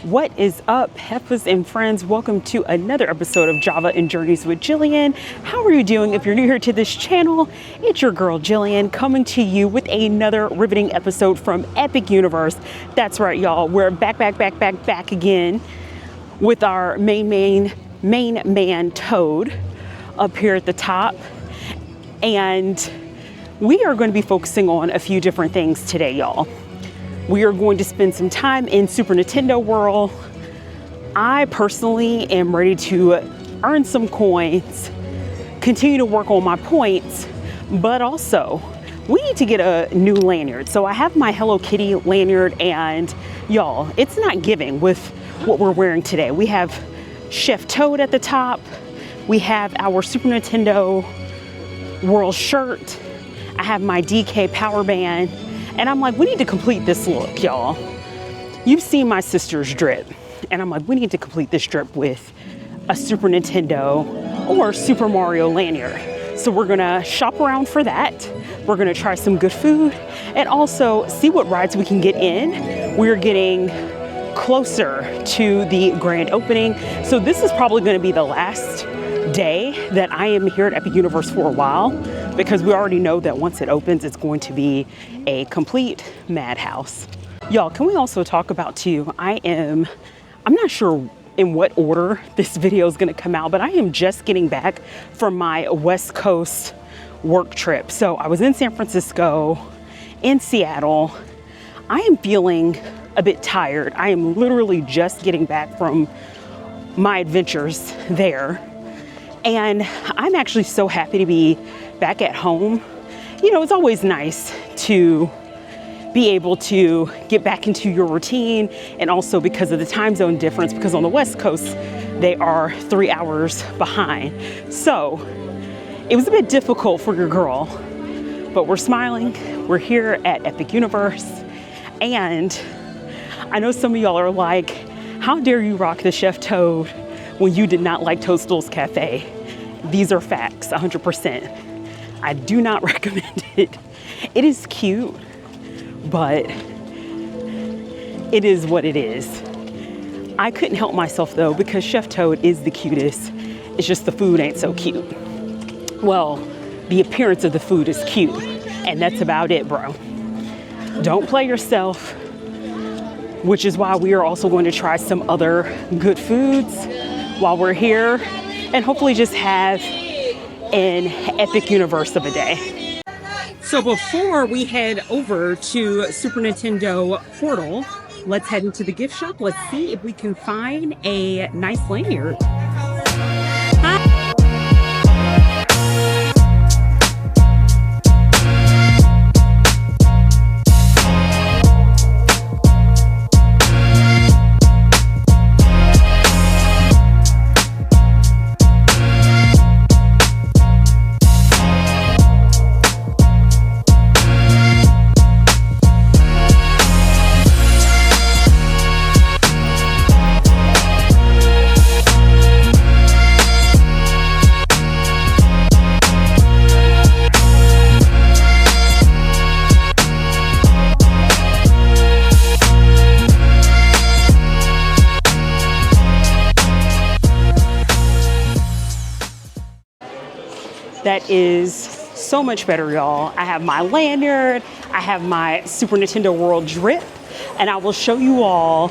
What is up, Heifas and friends? Welcome to another episode of Java and Journeys with Jillian. How are you doing? If you're new here to this channel, it's your girl Jillian coming to you with another riveting episode from Epic Universe. That's right, y'all. We're back again with our main man Toad up here at the top. And we are going to be focusing on a few different things today, y'all. We are going to spend some time in Super Nintendo World. I personally am ready to earn some coins, continue to work on my points, but also we need to get a new lanyard. So I have my Hello Kitty lanyard, and y'all, it's not giving with what we're wearing today. We have Chef Toad at the top. We have our Super Nintendo World shirt. I have my DK power band. And I'm like, we need to complete this look, y'all. You've seen my sister's drip. And I'm like, we need to complete this drip with a Super Nintendo or Super Mario lanyard. So we're gonna shop around for that. We're gonna try some good food and also see what rides we can get in. We're getting closer to the grand opening. So this is probably gonna be the last day that I am here at Epic Universe for a while, because we already know that once it opens, it's going to be a complete madhouse. Y'all, can we also talk about too, I'm not sure in what order this video is gonna come out, but I am just getting back from my West Coast work trip. So I was in San Francisco, in Seattle. I am feeling a bit tired. I am literally just getting back from my adventures there. And I'm actually so happy to be back at home. You know, it's always nice to be able to get back into your routine, and also because of the time zone difference, because on the West Coast, they are 3 hours behind. So it was a bit difficult for your girl, but we're smiling. We're here at Epic Universe. And I know some of y'all are like, how dare you rock the Chef Toad when you did not like Toadstool's Cafe? These are facts, 100%. I do not recommend it. It is cute, but it is what it is. I couldn't help myself though, because Chef Toad is the cutest. It's just the food ain't so cute. Well, the appearance of the food is cute, and that's about it, bro. Don't play yourself, which is why we are also going to try some other good foods while we're here, and hopefully just have an epic universe of a day. So before we head over to Super Nintendo Portal, let's head into the gift shop. Let's see if we can find a nice lanyard. That is so much better, y'all. I have my lanyard, I have my Super Nintendo World drip, and I will show you all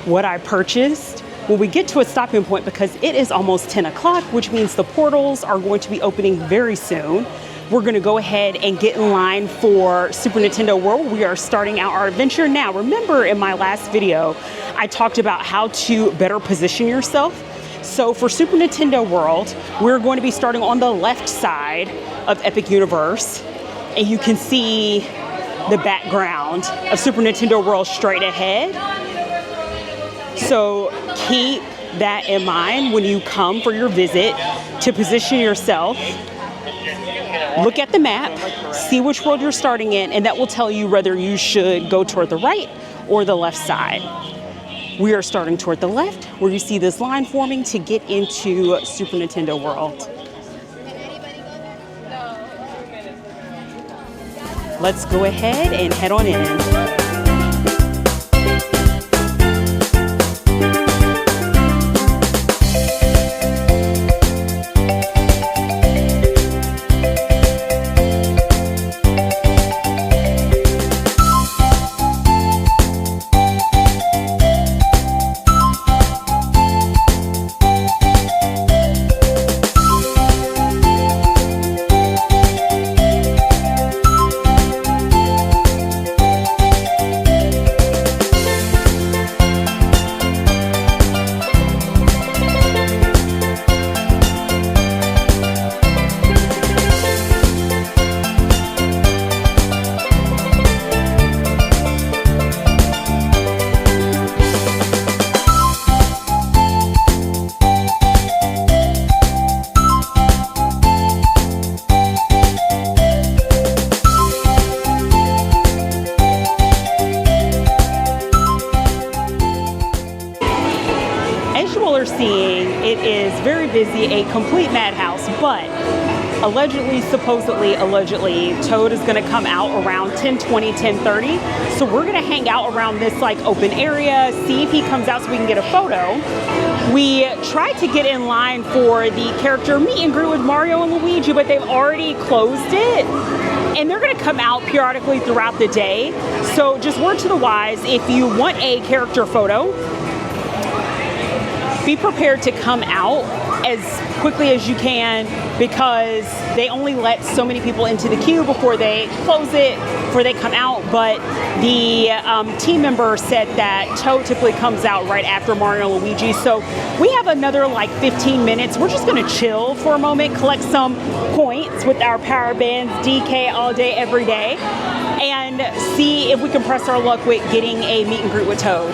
what I purchased when we get to a stopping point, because it is almost 10 o'clock, which means the portals are going to be opening very soon. We're gonna go ahead and get in line for Super Nintendo World. We are starting out our adventure now. Remember in my last video, I talked about how to better position yourself. So for Super Nintendo World, we're going to be starting on the left side of Epic Universe, and you can see the background of Super Nintendo World straight ahead. So keep that in mind when you come for your visit, to position yourself. Look at the map, see which world you're starting in, and that will tell you whether you should go toward the right or the left side. We are starting toward the left, where you see this line forming to get into Super Nintendo World. Let's go ahead and head on in. as you all are seeing, it is very busy, a complete madhouse, but allegedly, supposedly, allegedly, Toad is going to come out around 10:20, 10:30. So we're going to hang out around this like open area, see if he comes out so we can get a photo. We tried to get in line for the character meet and greet with Mario and Luigi, but they've already closed it. And they're going to come out periodically throughout the day. So just word to the wise, if you want a character photo, be prepared to come out as quickly as you can, because they only let so many people into the queue before they close it, before they come out. But the team member said that Toad typically comes out right after Mario and Luigi. So we have another like 15 minutes. We're just gonna chill for a moment, collect some points with our power bands, DK all day, every day, and see if we can press our luck with getting a meet and greet with Toad.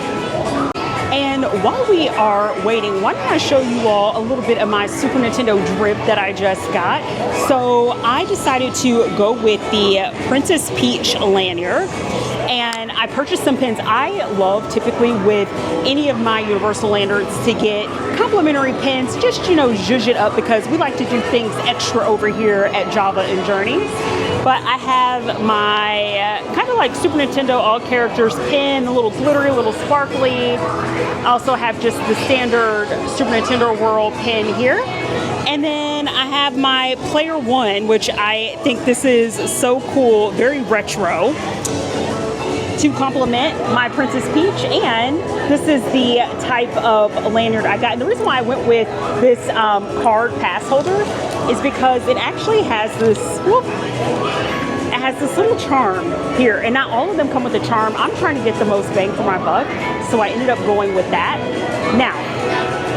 And while we are waiting, why don't I show you all a little bit of my Super Nintendo drip that I just got. So I decided to go with the Princess Peach lanyard, and I purchased some pins. I love typically with any of my Universal lanyards to get complimentary pins, just, you know, zhuzh it up, because we like to do things extra over here at Java and Journeys. But I have my kind of like Super Nintendo all characters pin, a little glittery, a little sparkly. I also have just the standard Super Nintendo World pin here. And then I have my Player One, which I think this is so cool, very retro, to complement my Princess Peach. And this is the type of lanyard I got. And the reason why I went with this card pass holder is because it actually has this, whoop, it has this little charm here, and not all of them come with a charm. I'm trying to get the most bang for my buck, so I ended up going with that. Now,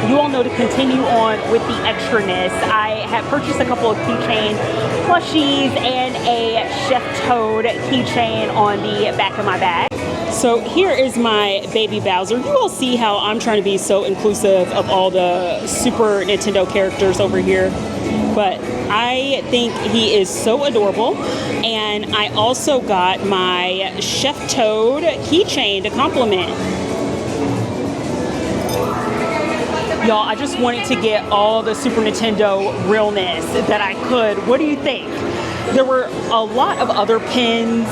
you all know, to continue on with the extraness, I have purchased a couple of keychain plushies and a Chef Toad keychain on the back of my bag. So here is my baby Bowser. You all see how I'm trying to be so inclusive of all the Super Nintendo characters over here, but I think he is so adorable. And I also got my Chef Toad keychain to complement. Y'all, I just wanted to get all the Super Nintendo realness that I could. What do you think? There were a lot of other pins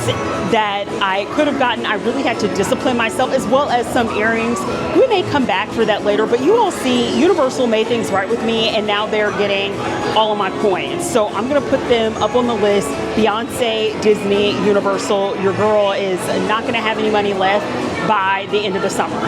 that I could have gotten. I really had to discipline myself, as well as some earrings. We may come back for that later, but you all see Universal made things right with me, and now they're getting all of my coins. So I'm gonna put them up on the list. Beyonce, Disney, Universal, your girl is not gonna have any money left by the end of the summer.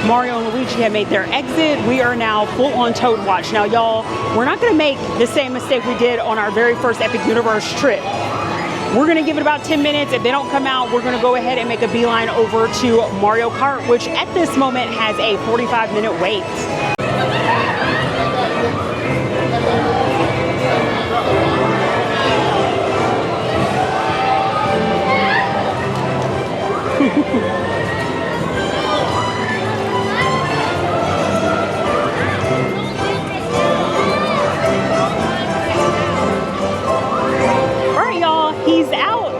Mario and Luigi have made their exit. We are now full on Toad watch. Now, y'all, we're not going to make the same mistake we did on our very first Epic Universe trip. We're going to give it about 10 minutes. If they don't come out, we're going to go ahead and make a beeline over to Mario Kart, which at this moment has a 45-minute wait.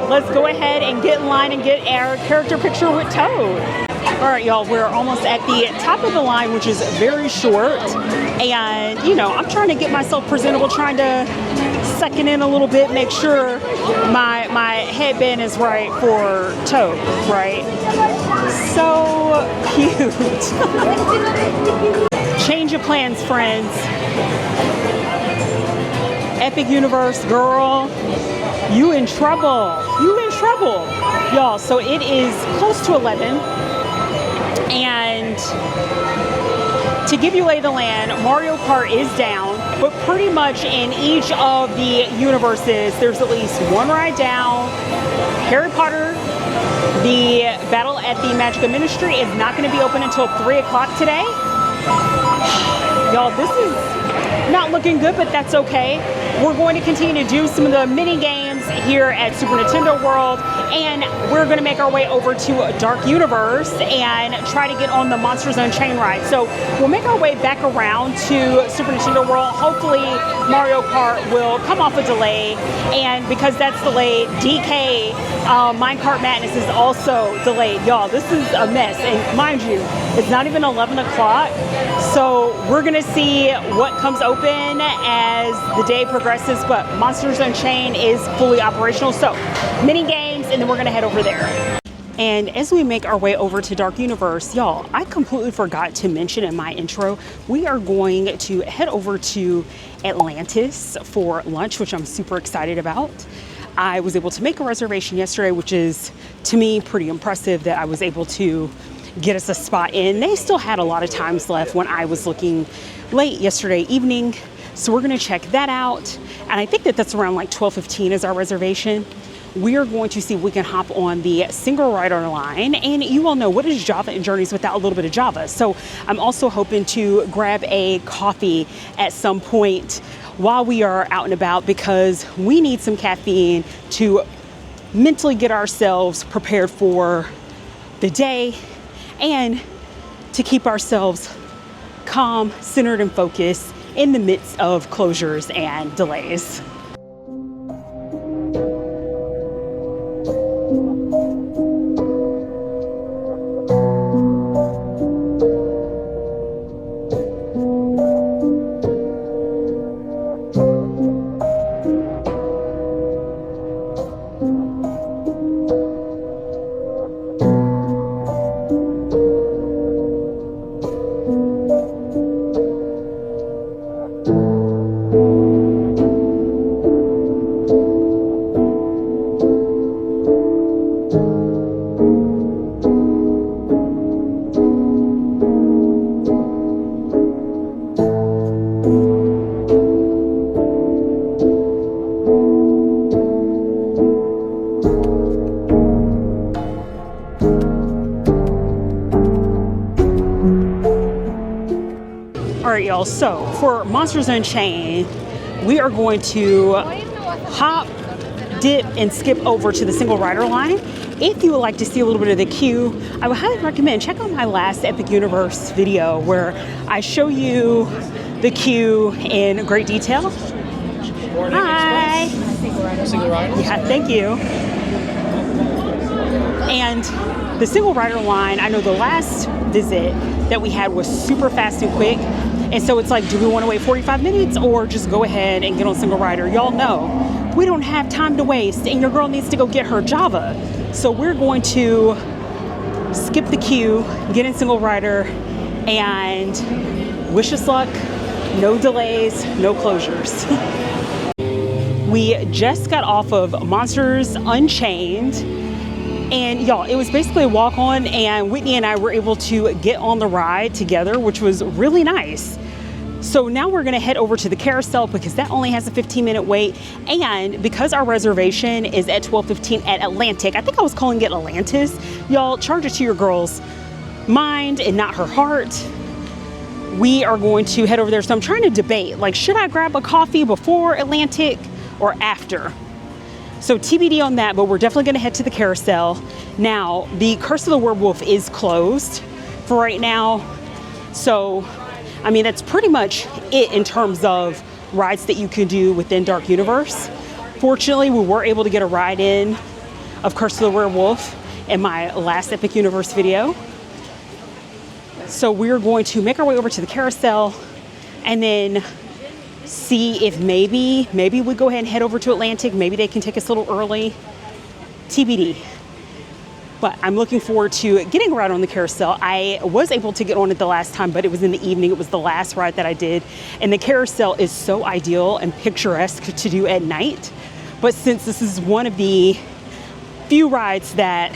Let's go ahead and get in line and get our character picture with Toad. All right, y'all, we're almost at the top of the line, which is very short. And, you know, I'm trying to get myself presentable, trying to second in a little bit, make sure my headband is right for Toad, right? So cute. Change of plans, friends. Epic Universe, girl. You in trouble. You in trouble. Y'all, so it is close to 11. And to give you lay of the land, Mario Kart is down, but pretty much in each of the universes, there's at least one ride down. Harry Potter, the Battle at the Magic Ministry is not going to be open until 3 o'clock today. Y'all, this is not looking good, but that's okay. We're going to continue to do some of the mini games, here at Super Nintendo World, and we're going to make our way over to Dark Universe and try to get on the Monsters Unchained ride. So we'll make our way back around to Super Nintendo World. Hopefully Mario Kart will come off a delay, and because that's delayed, DK Minecart Madness is also delayed. Y'all, this is a mess, and mind you, it's not even 11 o'clock, so we're gonna see what comes open as the day progresses, but Monsters Unchained is fully operational, so mini games, and then we're gonna head over there. And as we make our way over to Dark Universe, y'all, I completely forgot to mention in my intro, we are going to head over to Atlantis for lunch, which I'm super excited about. I was able to make a reservation yesterday, which is, to me, pretty impressive that I was able to get us a spot in. They still had a lot of times left when I was looking late yesterday evening, so we're gonna check that out. And I think that that's around like 12:15 is our reservation. We are going to see if we can hop on the single rider line, and you all know, what is Java and Journeys without a little bit of Java? So I'm also hoping to grab a coffee at some point while we are out and about, because we need some caffeine to mentally get ourselves prepared for the day and to keep ourselves calm, centered, and focused in the midst of closures and delays. All right, y'all, so for Monsters Unchained, we are going to hop, dip, and skip over to the single rider line. If you would like to see a little bit of the queue, I would highly recommend check out my last Epic Universe video where I show you the queue in great detail. Hi. Single rider? Yeah, thank you. And the single rider line, I know the last visit that we had was super fast and quick. And so it's like, do we want to wait 45 minutes or just go ahead and get on single rider? Y'all know we don't have time to waste, and your girl needs to go get her Java. So we're going to skip the queue, get in single rider, and wish us luck. No delays, no closures. We just got off of Monsters Unchained, and y'all, it was basically a walk on, and Whitney and I were able to get on the ride together, which was really nice. So now we're gonna head over to the Carousel because that only has a 15-minute wait. And because our reservation is at 12:15 at Atlantic, I think I was calling it Atlantis. Y'all, charge it to your girl's mind and not her heart. We are going to head over there. So I'm trying to debate, like, should I grab a coffee before Atlantic or after? So TBD on that, but we're definitely gonna head to the Carousel. Now, the Curse of the Werewolf is closed for right now. So, I mean, that's pretty much it in terms of rides that you can do within Dark Universe. Fortunately, we were able to get a ride in of Curse of the Werewolf in my last Epic Universe video. So we're going to make our way over to the Carousel and then see if maybe we go ahead and head over to Atlantic. Maybe they can take us a little early. TBD. But I'm looking forward to getting a ride on the Carousel. I was able to get on it the last time, but it was in the evening. It was the last ride that I did. And the Carousel is so ideal and picturesque to do at night. But since this is one of the few rides that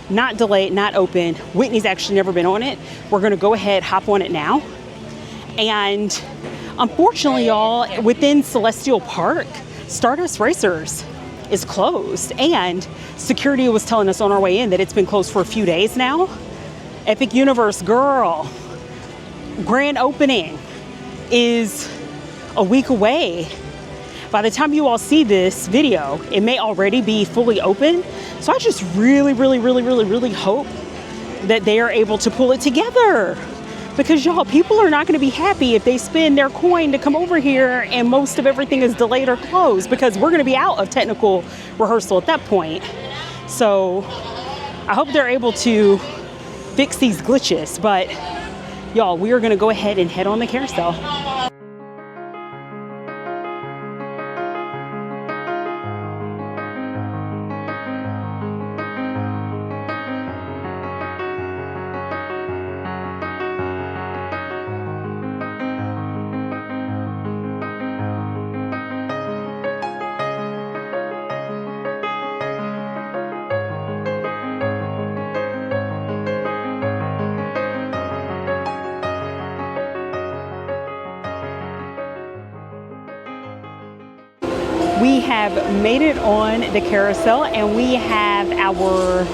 not delayed, not open, Whitney's actually never been on it, we're gonna go ahead, hop on it now. And unfortunately, y'all, within Celestial Park, Stardust Racers is closed, and security was telling us on our way in that it's been closed for a few days now. Epic Universe, girl, grand opening is a week away. By the time you all see this video, it may already be fully open. So I just really hope that they are able to pull it together. Because y'all, people are not going to be happy if they spend their coin to come over here and most of everything is delayed or closed, because we're going to be out of technical rehearsal at that point. So I hope they're able to fix these glitches. But y'all, we are going to go ahead and head on the carousel. We have made it on the carousel, and we have our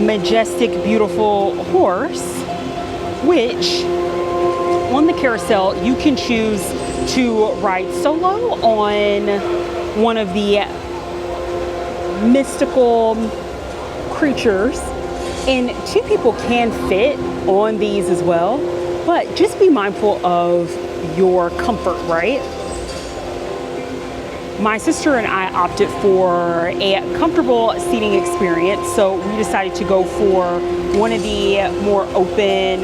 majestic, beautiful horse, which on the carousel you can choose to ride solo on one of the mystical creatures, and 2 people can fit on these as well, but just be mindful of your comfort, right? My sister and I opted for a comfortable seating experience, so we decided to go for one of the more open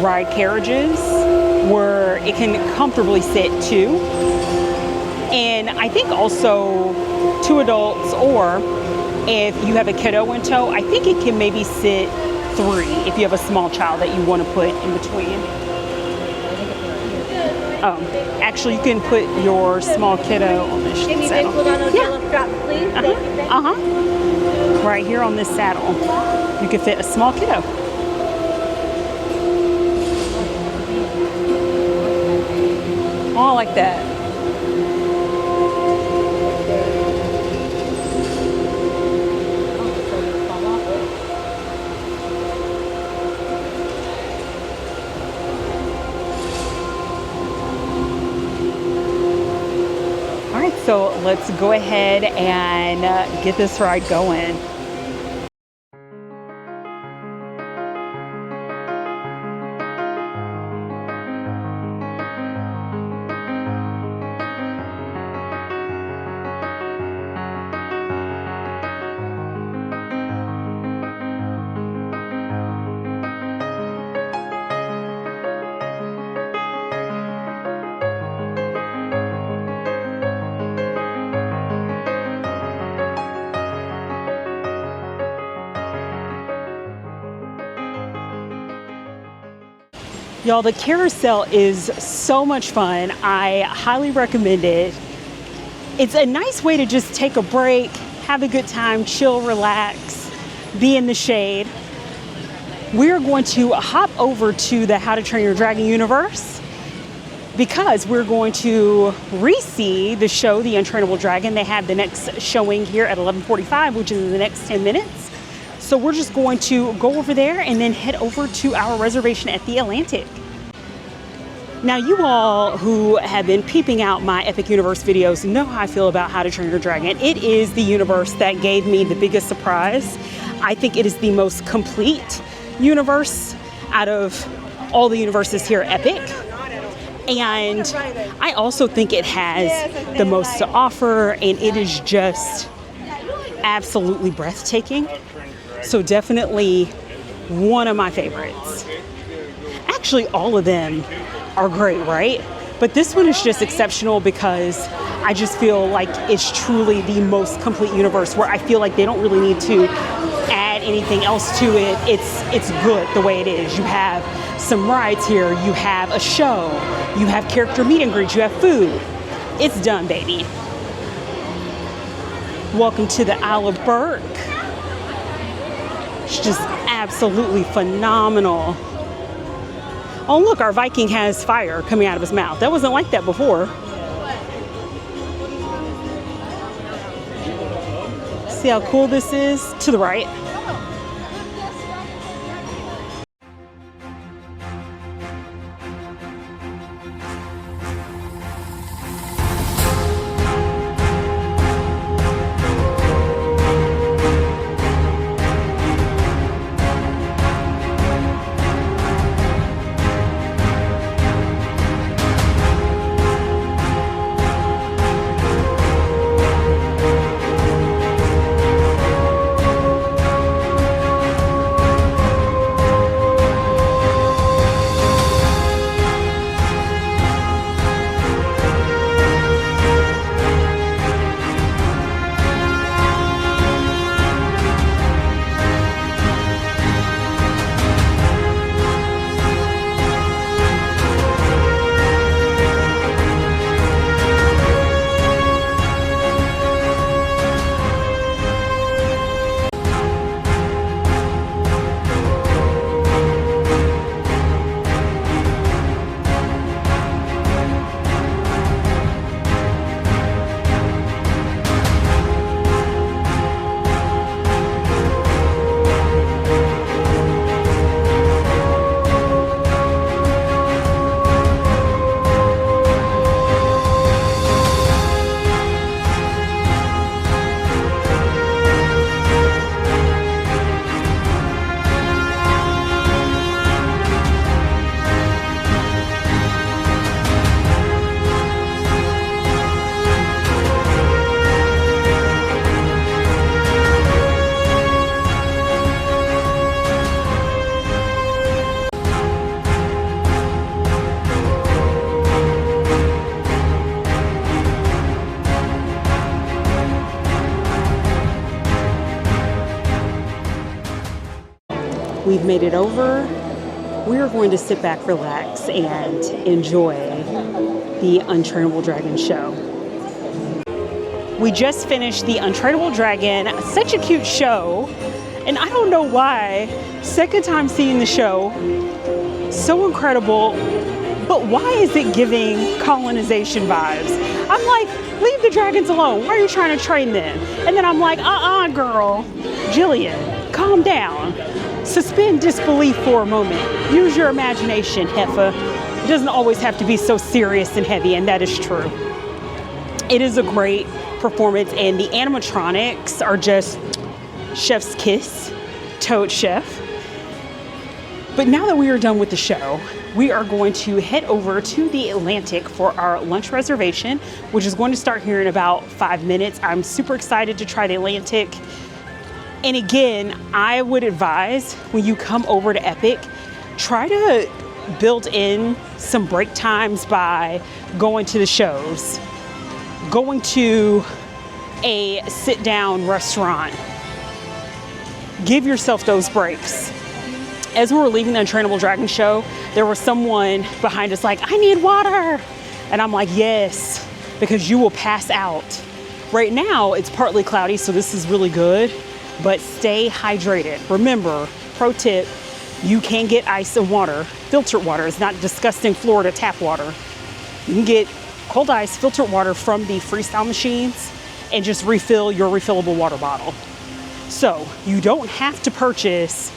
ride carriages where it can comfortably sit 2. And I think also 2 adults, or if you have a kiddo in tow, I think it can maybe sit 3 if you have a small child that you want to put in between. Actually, you can put your small kiddo on this saddle. Right here on this saddle, you can fit a small kiddo. Oh, I like that. So let's go ahead and get this ride going. Y'all, the carousel is so much fun. I highly recommend it. It's a nice way to just take a break, have a good time, chill, relax, be in the shade. We're going to hop over to the How to Train Your Dragon universe because we're going to re-see the show, The Untrainable Dragon. They have the next showing here at 11:45, which is in the next 10 minutes. So we're just going to go over there and then head over to our reservation at the Atlantic. Now, you all who have been peeping out my Epic Universe videos know how I feel about How to Train Your Dragon. It is the universe that gave me the biggest surprise. I think it is the most complete universe out of all the universes here at Epic. And I also think it has the most to offer, and it is just absolutely breathtaking. So definitely one of my favorites. Actually, all of them are great, right? But this one is just exceptional because I just feel like it's truly the most complete universe, where I feel like they don't really need to add anything else to it. It's good the way it is. You have some rides here, you have a show, you have character meet and greets, you have food. It's done, baby. Welcome to the Isle of Burke. It's just absolutely phenomenal. Oh, look, our Viking has fire coming out of his mouth. That wasn't like that before. See how cool this is? To the right. We've made it over. We are going to sit back, relax, and enjoy the Untrainable Dragon show. We just finished the Untrainable Dragon, such a cute show. And I don't know why, second time seeing the show, so incredible, but why is it giving colonization vibes? I'm like, leave the dragons alone. Why are you trying to train them? And then I'm like, girl, Jillian, calm down. Suspend disbelief for a moment. Use your imagination, Heffa. It doesn't always have to be so serious and heavy, and that is true. It is a great performance, and the animatronics are just chef's kiss, Toad Chef. But now that we are done with the show, we are going to head over to the Atlantic for our lunch reservation, which is going to start here in about 5 minutes. I'm super excited to try the Atlantic. And again, I would advise when you come over to Epic, try to build in some break times by going to the shows, going to a sit-down restaurant. Give yourself those breaks. As we were leaving the Untrainable Dragon show, there was someone behind us like, I need water. And I'm like, yes, because you will pass out. Right now, it's partly cloudy, so this is really good, but stay hydrated. Remember, pro tip, you can get ice and water, filtered water. It's not disgusting Florida tap water. You can get cold ice, filtered water from the freestyle machines and just refill your refillable water bottle. So you don't have to purchase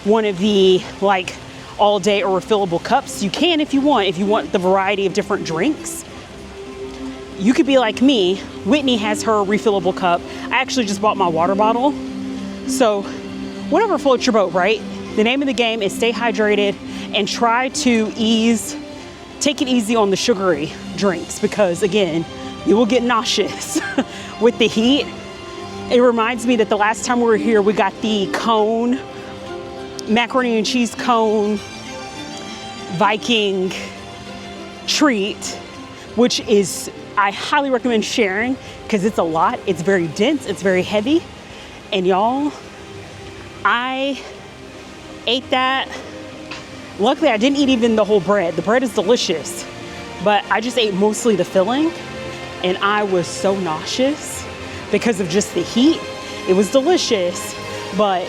one of the like all day or refillable cups. You can if you want the variety of different drinks. You could be like me. Whitney has her refillable cup. I actually just bought my water bottle. So whatever floats your boat, right? The name of the game is stay hydrated and try to take it easy on the sugary drinks, because again, you will get nauseous with the heat. It reminds me that the last time we were here, we got the cone, macaroni and cheese cone, Viking treat, which is, I highly recommend sharing because it's a lot. It's very dense, it's very heavy. And y'all, I ate that. Luckily, I didn't eat even the whole bread. The bread is delicious, but I just ate mostly the filling, and I was so nauseous because of just the heat. It was delicious, but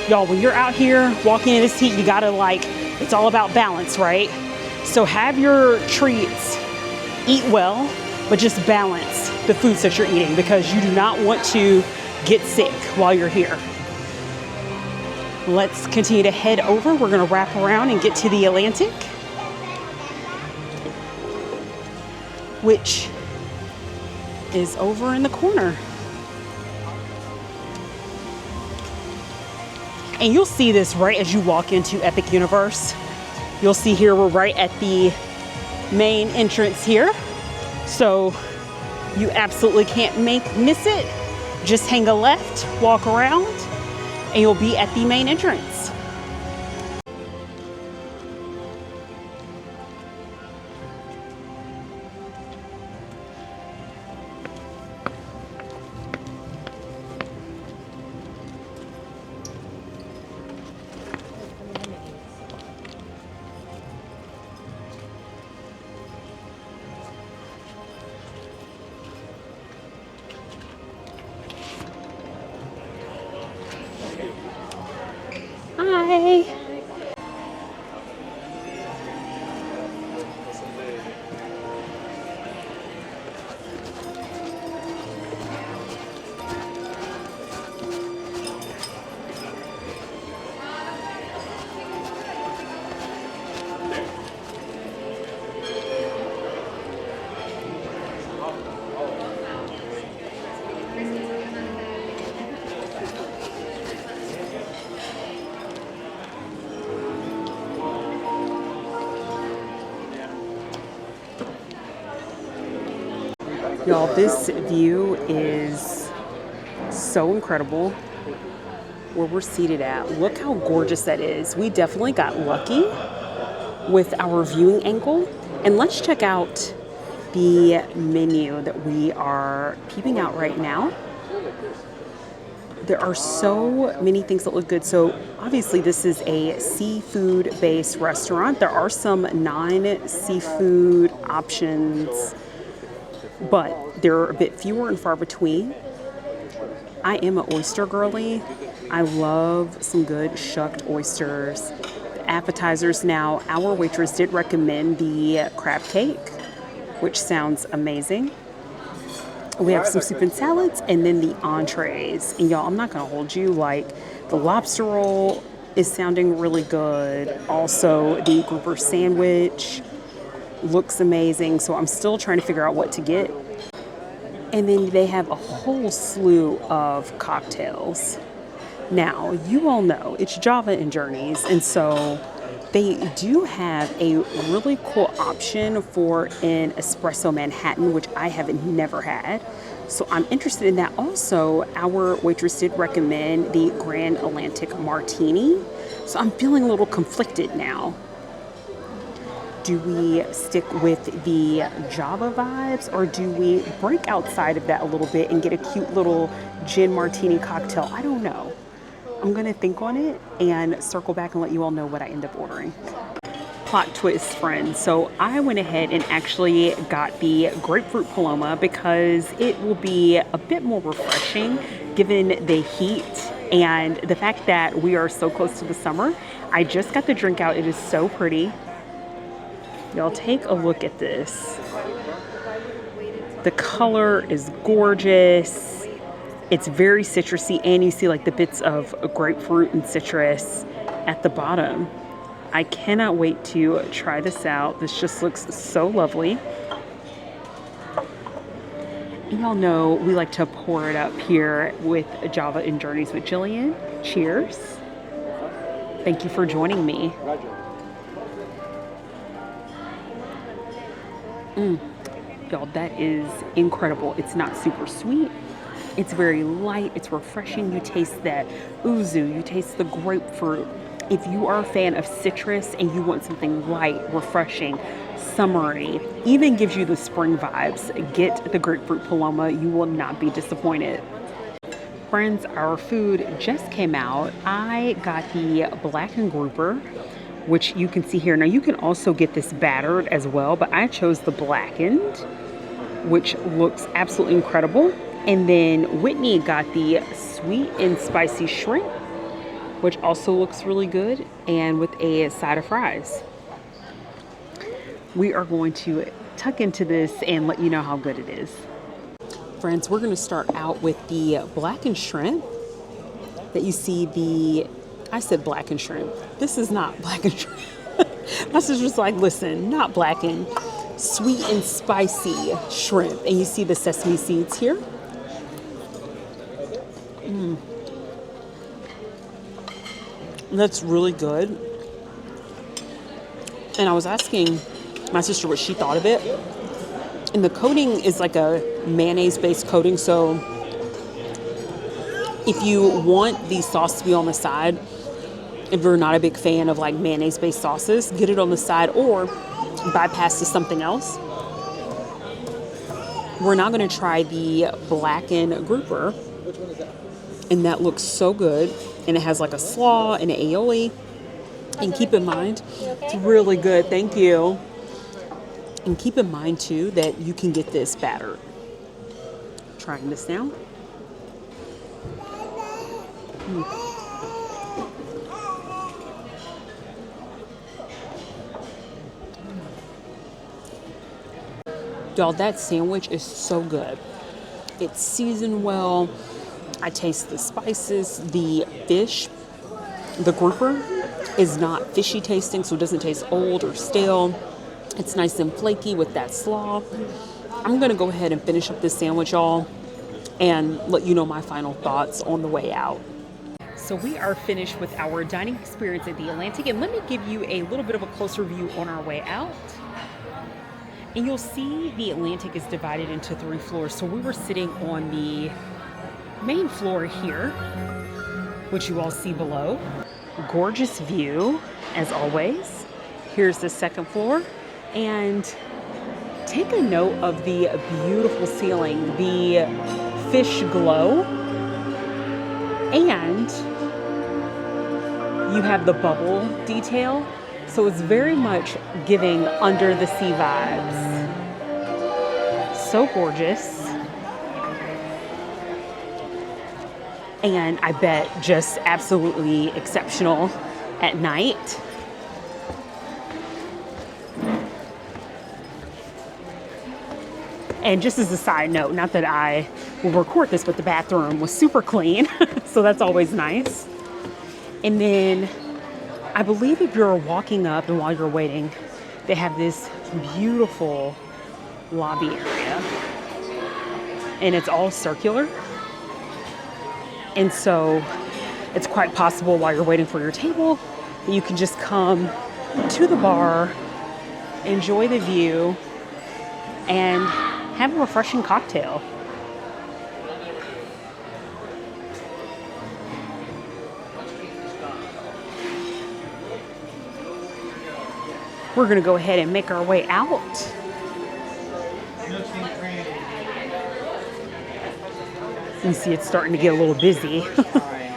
y'all, when you're out here walking in this heat, you gotta it's all about balance, right? So have your treats, eat well, but just balance the foods that you're eating, because you do not want to get sick while you're here. Let's continue to head over. We're gonna wrap around and get to the Atlantic, which is over in the corner. And you'll see this right as you walk into Epic Universe. You'll see here we're right at the main entrance here. So you absolutely can't miss it. Just hang a left, walk around, and you'll be at the main entrance. Hi. Y'all, this view is so incredible where we're seated at. Look how gorgeous that is. We definitely got lucky with our viewing angle. And let's check out the menu that we are peeping out right now. There are so many things that look good. So obviously this is a seafood based restaurant. There are some non-seafood options, but they're a bit fewer and far between. I am an oyster girly. I love some good shucked oysters. Appetizers now, our waitress did recommend the crab cake, which sounds amazing. We have some soup and salads and then the entrees. And y'all, I'm not gonna hold you, like the lobster roll is sounding really good. Also, the grouper sandwich looks amazing. So I'm still trying to figure out what to get. And then they have a whole slew of cocktails. Now, you all know it's Java and Journeys, and so they do have a really cool option for an espresso Manhattan, which I have never had. So I'm interested in that. Also, our waitress did recommend the Grand Atlantic Martini. So I'm feeling a little conflicted now. Do we stick with the Java vibes, or do we break outside of that a little bit and get a cute little gin martini cocktail? I don't know. I'm gonna think on it and circle back and let you all know what I end up ordering. Plot twist, friends. So I went ahead and actually got the grapefruit paloma because it will be a bit more refreshing given the heat and the fact that we are so close to the summer. I just got the drink out. It is so pretty. Y'all take a look at this. The color is gorgeous. It's very citrusy, and you see like the bits of grapefruit and citrus at the bottom. I cannot wait to try this out. This just looks so lovely. And y'all know we like to pour it up here with Java and Journeys with Jillian. Cheers. Thank you for joining me. Y'all, that is incredible. It's not super sweet. It's very light. It's refreshing. You taste that yuzu. You taste the grapefruit. If you are a fan of citrus and you want something light, refreshing, summery, even gives you the spring vibes, get the grapefruit paloma. You will not be disappointed. Friends, our food just came out. I got the blackened grouper, which you can see here. Now you can also get this battered as well, but I chose the blackened, which looks absolutely incredible. And then Whitney got the sweet and spicy shrimp, which also looks really good, and with a side of fries. We are going to tuck into this and let you know how good it is. Friends, we're gonna start out with the blackened shrimp that you see I said blackened shrimp. This is not blackened shrimp. My sister's like, listen, not blackened, sweet and spicy shrimp. And you see the sesame seeds here. That's really good. And I was asking my sister what she thought of it. And the coating is like a mayonnaise-based coating. So if you want the sauce to be on the side, if you're not a big fan of like mayonnaise-based sauces, get it on the side or bypass to something else. We're now going to try the blackened grouper. Which one is that? And that looks so good. And it has like a slaw and an aioli. And keep in mind, it's really good. Thank you. And keep in mind too that you can get this battered. Trying this now. Y'all, that sandwich is so good. It's seasoned well. I taste the spices, the fish. The grouper is not fishy tasting, so it doesn't taste old or stale. It's nice and flaky with that slaw. I'm gonna go ahead and finish up this sandwich, y'all, and let you know my final thoughts on the way out. So we are finished with our dining experience at the Atlantic, and let me give you a little bit of a closer view on our way out. And you'll see the Atlantic is divided into 3 floors. So we were sitting on the main floor here, which you all see below. Gorgeous view, as always. Here's the 2nd floor. And take a note of the beautiful ceiling, the fish glow. And you have the bubble detail. So it's very much giving under the sea vibes. So gorgeous. And I bet just absolutely exceptional at night. And just as a side note, not that I will record this, but the bathroom was super clean. So that's always nice. And then I believe if you're walking up and while you're waiting, they have this beautiful lobby area. And it's all circular. And so it's quite possible while you're waiting for your table that you can just come to the bar, enjoy the view, and have a refreshing cocktail. We're gonna go ahead and make our way out. You see it's starting to get a little busy.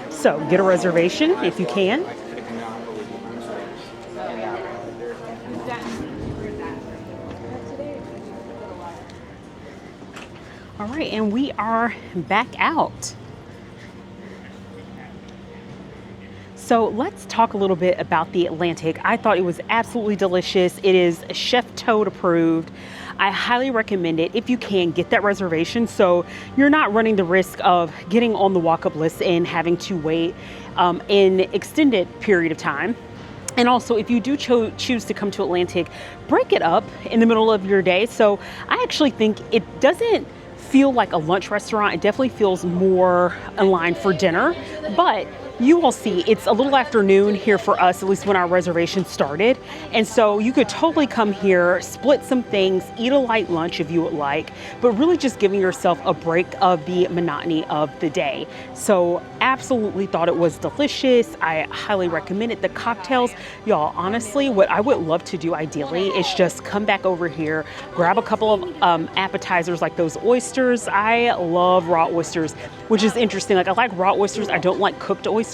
So get a reservation if you can. All right, and we are back out. So let's talk a little bit about the Atlantic. I thought it was absolutely delicious. It is Chef Toad approved. I highly recommend it if you can get that reservation so you're not running the risk of getting on the walk-up list and having to wait an extended period of time. And also, if you do choose to come to Atlantic, break it up in the middle of your day. So I actually think it doesn't feel like a lunch restaurant. It definitely feels more in line for dinner, but you will see it's a little afternoon here for us, at least when our reservation started. And so you could totally come here, split some things, eat a light lunch if you would like, but really just giving yourself a break of the monotony of the day. So absolutely thought it was delicious. I highly recommend it. The cocktails, y'all, honestly, what I would love to do ideally is just come back over here, grab a couple of appetizers like those oysters. I love raw oysters, which is interesting. Like I like raw oysters. I don't like cooked oysters.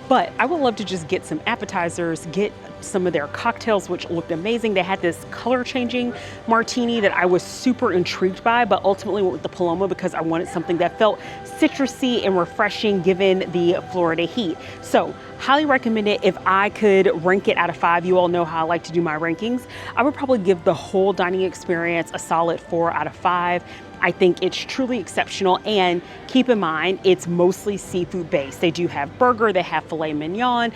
But I would love to just get some appetizers, get some of their cocktails, which looked amazing. They had this color changing martini that I was super intrigued by, but ultimately went with the Paloma because I wanted something that felt citrusy and refreshing given the Florida heat. So highly recommend it. If I could rank it out of 5, you all know how I like to do my rankings, I would probably give the whole dining experience a solid 4 out of 5. I think it's truly exceptional, and keep in mind, it's mostly seafood based. They do have burger, they have filet mignon,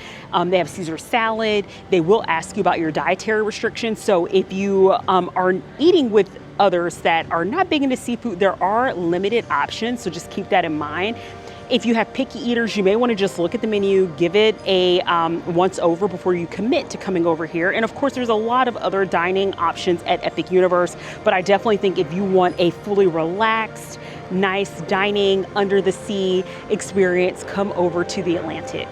they have Caesar salad. They will ask you about your dietary restrictions. So if you are eating with others that are not big into seafood, there are limited options. So just keep that in mind. If you have picky eaters, you may want to just look at the menu, give it a once over before you commit to coming over here. And of course, there's a lot of other dining options at Epic Universe, but I definitely think if you want a fully relaxed, nice dining under the sea experience, come over to the Atlantic.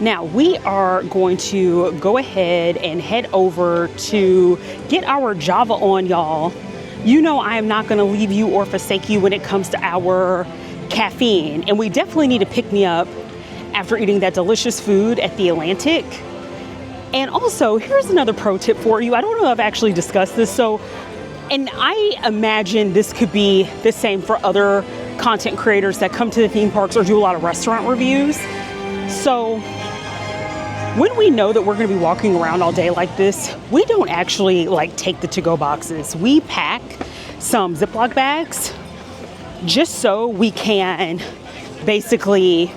Now we are going to go ahead and head over to get our Java on, y'all. You know I am not going to leave you or forsake you when it comes to our caffeine, and we definitely need to pick me up after eating that delicious food at the Atlantic. And also, here's another pro tip for you. I don't know if I've actually discussed this, so, and I imagine this could be the same for other content creators that come to the theme parks or do a lot of restaurant reviews. So when we know that we're going to be walking around all day like this, we don't actually like take the to-go boxes. We pack some Ziploc bags just so we can basically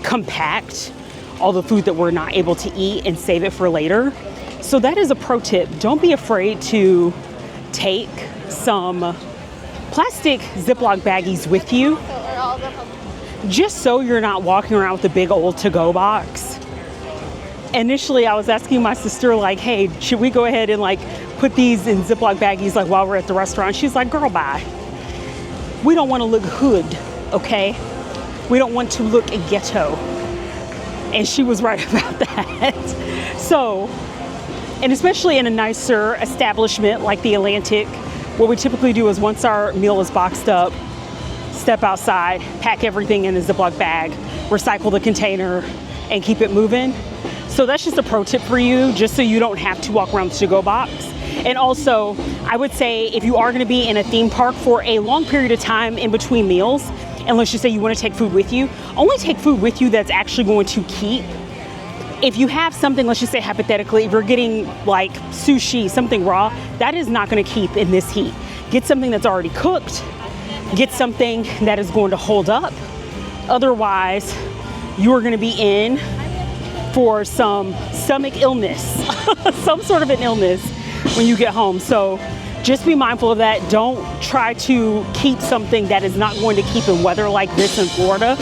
compact all the food that we're not able to eat and save it for later. So that is a pro tip. Don't be afraid to take some plastic Ziploc baggies with you, just so you're not walking around with a big old to-go box. Initially, I was asking my sister, like, hey, should we go ahead and like put these in Ziploc baggies like while we're at the restaurant? She's like, girl, bye. We don't want to look hood, okay? We don't want to look ghetto. And she was right about that. So, and especially in a nicer establishment like the Atlantic, what we typically do is once our meal is boxed up, step outside, pack everything in a Ziploc bag, recycle the container, and keep it moving. So that's just a pro tip for you, just so you don't have to walk around the to-go box. And also, I would say if you are gonna be in a theme park for a long period of time in between meals, and let's just say you wanna take food with you, only take food with you that's actually going to keep. If you have something, let's just say hypothetically, if you're getting like sushi, something raw, that is not gonna keep in this heat. Get something that's already cooked, get something that is going to hold up. Otherwise, you are gonna be in for some stomach illness, some sort of an illness when you get home. So just be mindful of that. Don't try to keep something that is not going to keep in weather like this in Florida,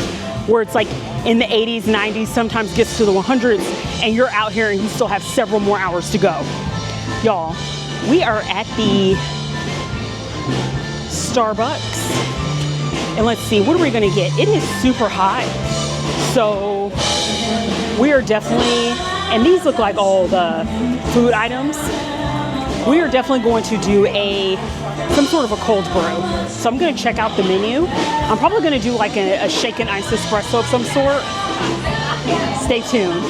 where it's like in the 80s, 90s, sometimes gets to the 100s, and you're out here and you still have several more hours to go. Y'all, we are at the Starbucks, and let's see, what are we gonna get? It is super hot, so we are definitely, and these look like all the food items, we are definitely going to do some sort of a cold brew. So I'm gonna check out the menu. I'm probably gonna do like a shaken iced espresso of some sort. Stay tuned.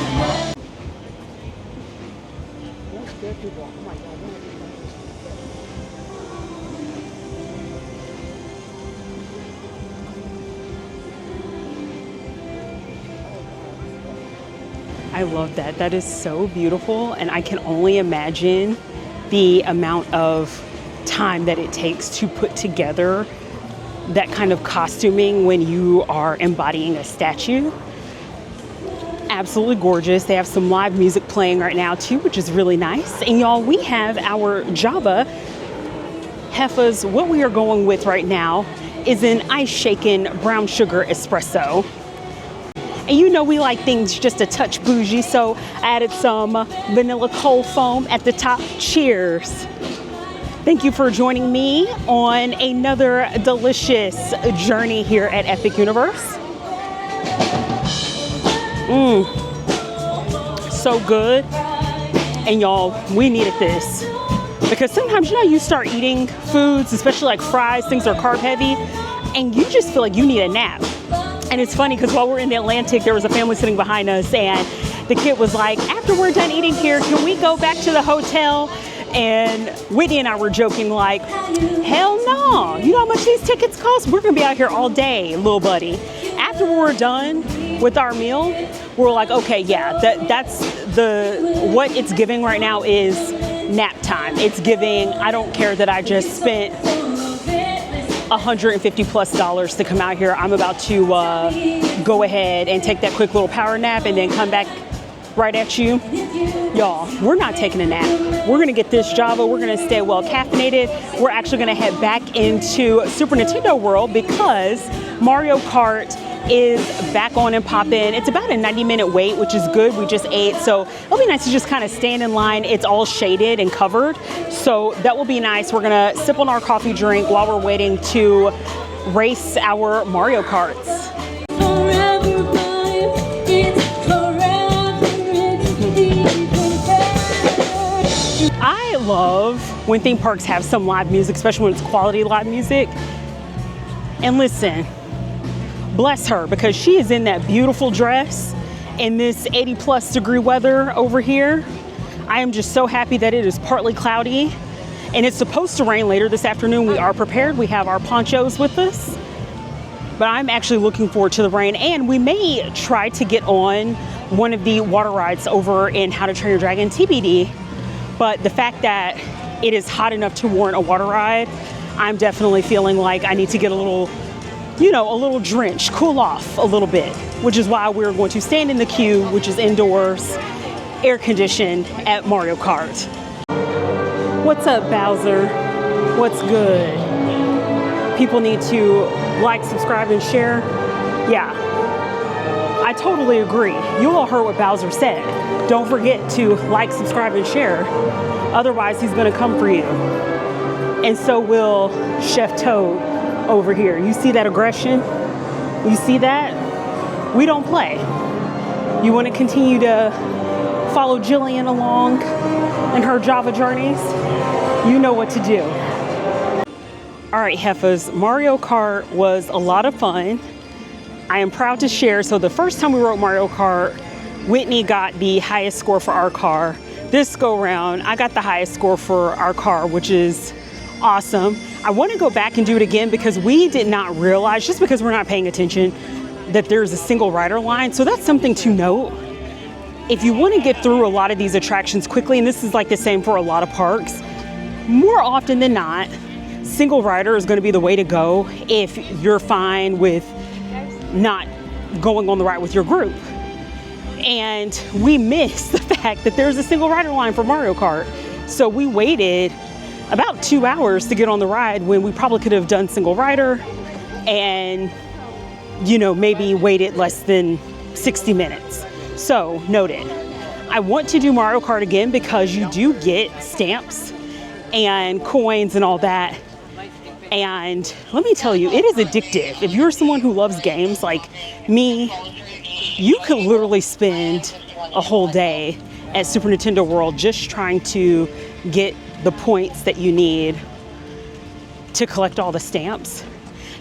I love that. That is so beautiful, and I can only imagine the amount of time that it takes to put together that kind of costuming when you are embodying a statue. Absolutely gorgeous. They have some live music playing right now too, which is really nice. And y'all, we have our Java Heifas. What we are going with right now is an ice shaken brown sugar espresso. And you know we like things just a touch bougie, so I added some vanilla cold foam at the top. Cheers. Thank you for joining me on another delicious journey here at Epic Universe. So good. And y'all, we needed this. Because sometimes, you know, you start eating foods, especially like fries, things that are carb heavy, and you just feel like you need a nap. And it's funny because while we're in the Atlantic, there was a family sitting behind us, and the kid was like, after we're done eating here, can we go back to the hotel? And Whitney and I were joking like, hell no. You know how much these tickets cost? We're gonna be out here all day, little buddy. After we're done with our meal, we're like, okay, yeah, that's what it's giving right now is nap time. It's giving, I don't care that I just spent $150+ to come out here. I'm about to go ahead and take that quick little power nap and then come back right at you. Y'all, we're not taking a nap. We're gonna get this Java. We're gonna stay well caffeinated. We're actually gonna head back into Super Nintendo World because Mario Kart is back on and popping. It's about a 90-minute wait, which is good. We just ate, so it'll be nice to just kind of stand in line. It's all shaded and covered, so that will be nice. We're gonna sip on our coffee drink while we're waiting to race our Mario Karts. I love when theme parks have some live music, especially when it's quality live music. And listen, bless her, because she is in that beautiful dress in this 80+ degree weather over here. I am just so happy that it is partly cloudy and it's supposed to rain later this afternoon. We are prepared. We have our ponchos with us, but I'm actually looking forward to the rain, and we may try to get on one of the water rides over in How to Train Your Dragon TBD. But the fact that it is hot enough to warrant a water ride, I'm definitely feeling like I need to get a little, you know, a little drenched, cool off a little bit, which is why we're going to stand in the queue, which is indoors, air conditioned at Mario Kart. What's up, Bowser? What's good? People need to like, subscribe, and share. Yeah, I totally agree. You all heard what Bowser said. Don't forget to like, subscribe, and share. Otherwise, he's gonna come for you. And so will Chef Toad over here. You see that aggression? You see that? We don't play. You wanna continue to follow Jillian along in her Java journeys? You know what to do. All right, Heifas, Mario Kart was a lot of fun. I am proud to share. So the first time we rode Mario Kart, Whitney got the highest score for our car. This go round, I got the highest score for our car, which is awesome. I want to go back and do it again because we did not realize, just because we're not paying attention, that there's a single rider line. So that's something to note. If you want to get through a lot of these attractions quickly, and this is like the same for a lot of parks, more often than not, single rider is going to be the way to go if you're fine with not going on the ride with your group. And we missed the fact that there's a single rider line for Mario Kart. So we waited about 2 hours to get on the ride when we probably could have done single rider and, you know, maybe waited less than 60 minutes. So noted. I want to do Mario Kart again because you do get stamps and coins and all that. And let me tell you, it is addictive. If you're someone who loves games like me, you could literally spend a whole day at Super Nintendo World just trying to get the points that you need to collect all the stamps.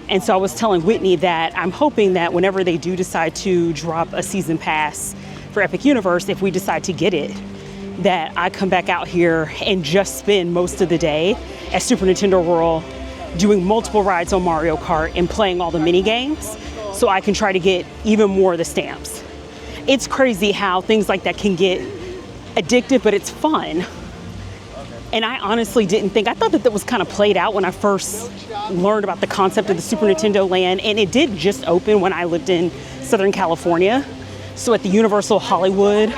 And so I was telling Whitney that I'm hoping that whenever they do decide to drop a season pass for Epic Universe, if we decide to get it, that I come back out here and just spend most of the day at Super Nintendo World doing multiple rides on Mario Kart and playing all the mini games so I can try to get even more of the stamps. It's crazy how things like that can get addictive, but it's fun. And I honestly didn't think, I thought that was kind of played out when I first learned about the concept of the Super Nintendo Land, and it did just open when I lived in Southern California. So at the Universal Hollywood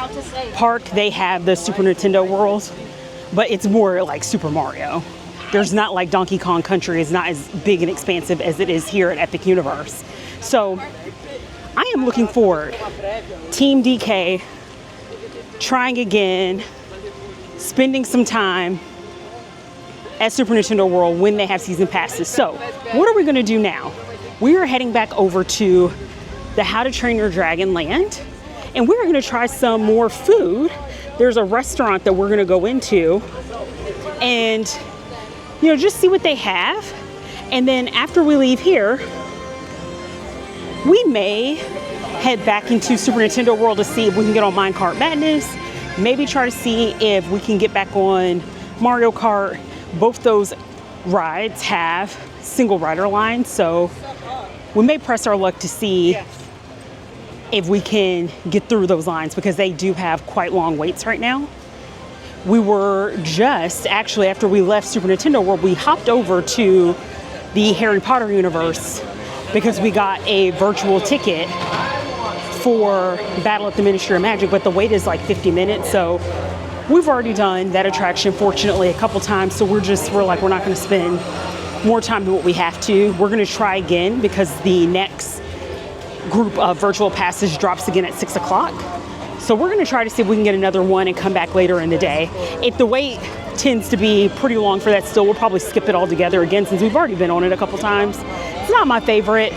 Park, they have the Super Nintendo World, but it's more like Super Mario. There's not like Donkey Kong Country is not as big and expansive as it is here at Epic Universe. So I am looking forward. Team DK, trying again, spending some time at Super Nintendo World when they have season passes. So what are we gonna do now? We are heading back over to the How to Train Your Dragon Land, and we're gonna try some more food. There's a restaurant that we're gonna go into and, you know, just see what they have. And then after we leave here, we may head back into Super Nintendo World to see if we can get on Minecart Madness. Maybe try to see if we can get back on Mario Kart. Both those rides have single rider lines, so we may press our luck to see if we can get through those lines because they do have quite long waits right now. We were just, actually after we left Super Nintendo World, we hopped over to the Harry Potter universe because we got a virtual ticket for Battle at the Ministry of Magic, but the wait is like 50 minutes. So we've already done that attraction, fortunately, a couple times. So we're like, we're not gonna spend more time than what we have to. We're gonna try again because the next group of virtual passes drops again at 6 o'clock. So we're gonna try to see if we can get another one and come back later in the day. If the wait tends to be pretty long for that still, we'll probably skip it altogether again since we've already been on it a couple times. It's not my favorite.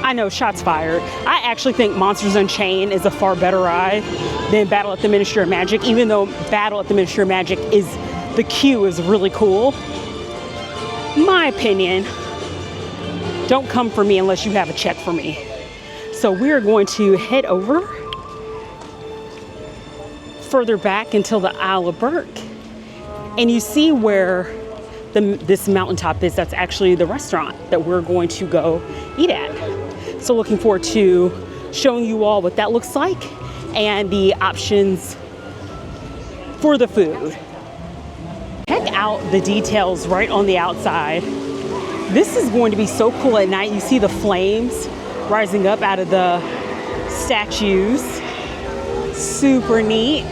I know, shots fired. I actually think Monsters Unchained is a far better ride than Battle at the Ministry of Magic, even though Battle at the Ministry of Magic is, the queue is really cool. My opinion, don't come for me unless you have a check for me. So we are going to head over further back until the Isle of Berk. And you see where this mountaintop is, that's actually the restaurant that we're going to go eat at. So looking forward to showing you all what that looks like and the options for the food. Check out the details right on the outside. This is going to be so cool at night. You see the flames rising up out of the statues. Super neat.